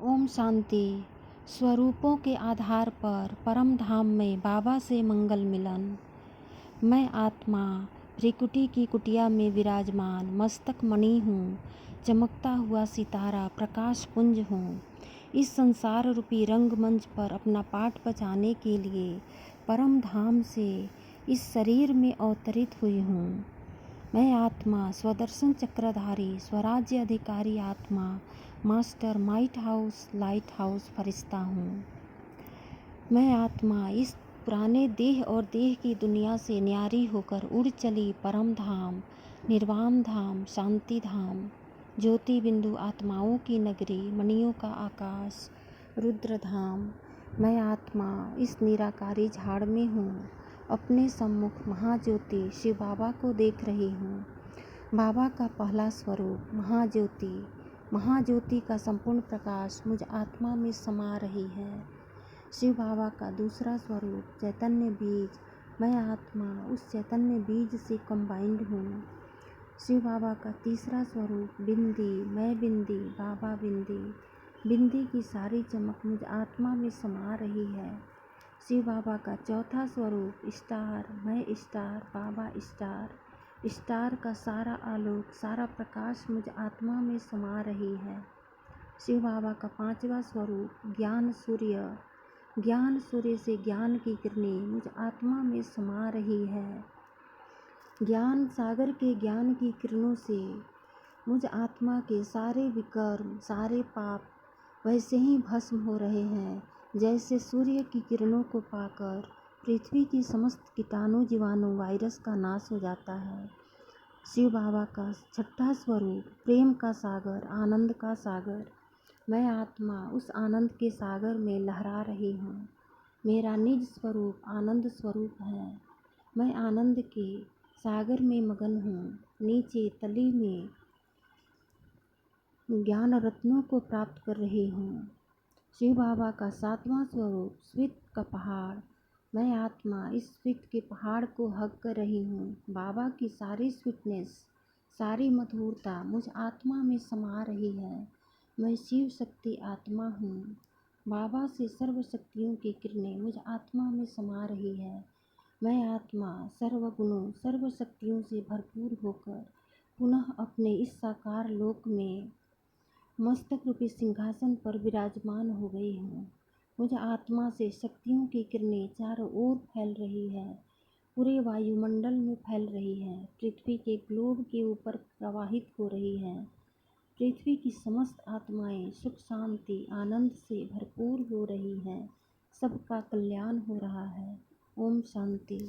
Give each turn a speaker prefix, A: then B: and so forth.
A: ओम शांति। स्वरूपों के आधार पर परम धाम में बाबा से मंगल मिलन। मैं आत्मा त्रिकुटी की कुटिया में विराजमान मस्तक मणि हूँ, चमकता हुआ सितारा प्रकाश पुंज हूँ। इस संसार रूपी रंगमंच पर अपना पाठ बजाने के लिए परम धाम से इस शरीर में अवतरित हुई हूँ। मैं आत्मा स्वदर्शन चक्रधारी स्वराज्य अधिकारी आत्मा मास्टर लाइट हाउस फरिश्ता हूँ। मैं आत्मा इस पुराने देह और देह की दुनिया से न्यारी होकर उड़ चली परम धाम, निर्वाण धाम, शांति धाम, ज्योति बिंदु आत्माओं की नगरी, मणियों का आकाश, रुद्र धाम। मैं आत्मा इस निराकारी झाड़ में हूँ। अपने सम्मुख महाज्योति शिव बाबा को देख रही हूँ। बाबा का पहला स्वरूप महाज्योति, महाज्योति का संपूर्ण प्रकाश मुझ आत्मा में समा रही है। शिव बाबा का दूसरा स्वरूप चैतन्य बीज, मैं आत्मा उस चैतन्य बीज से कंबाइंड हूँ। शिव बाबा का तीसरा स्वरूप बिंदी, मैं बिंदी, बाबा बिंदी, बिंदी की सारी चमक मुझ आत्मा में समा रही है। शिव बाबा का चौथा स्वरूप स्टार, मैं स्टार, बाबा स्टार, स्टार का सारा आलोक सारा प्रकाश मुझ आत्मा में समा रही है। शिव बाबा का पांचवा स्वरूप ज्ञान सूर्य, ज्ञान सूर्य से ज्ञान की किरणें मुझ आत्मा में समा रही है। ज्ञान सागर के ज्ञान की किरणों से मुझ आत्मा के सारे विकर्म सारे पाप वैसे ही भस्म हो रहे हैं जैसे सूर्य की किरणों को पाकर पृथ्वी की समस्त कीटाणु जीवाणु वायरस का नाश हो जाता है। शिव बाबा का छठा स्वरूप प्रेम का सागर, आनंद का सागर, मैं आत्मा उस आनंद के सागर में लहरा रही हूँ। मेरा निज स्वरूप आनंद स्वरूप है। मैं आनंद के सागर में मगन हूँ। नीचे तली में ज्ञान रत्नों को प्राप्त कर रही हूँ। शिव बाबा का सातवां स्वरूप स्वीट का पहाड़, मैं आत्मा इस स्वीट के पहाड़ को हग कर रही हूँ। बाबा की सारी स्वीटनेस सारी मधुरता मुझ आत्मा में समा रही है। मैं शिव शक्ति आत्मा हूँ। बाबा से सर्व शक्तियों की किरणें मुझ आत्मा में समा रही है। मैं आत्मा सर्वगुणों सर्व शक्तियों से भरपूर होकर पुनः अपने इस साकार लोक में मस्तक रूपी सिंहासन पर विराजमान हो गई हूँ। मुझ आत्मा से शक्तियों की किरणें चारों ओर फैल रही है, पूरे वायुमंडल में फैल रही है, पृथ्वी के ग्लोब के ऊपर प्रवाहित हो रही है। पृथ्वी की समस्त आत्माएं सुख शांति आनंद से भरपूर हो रही हैं। सबका कल्याण हो रहा है। ओम शांति।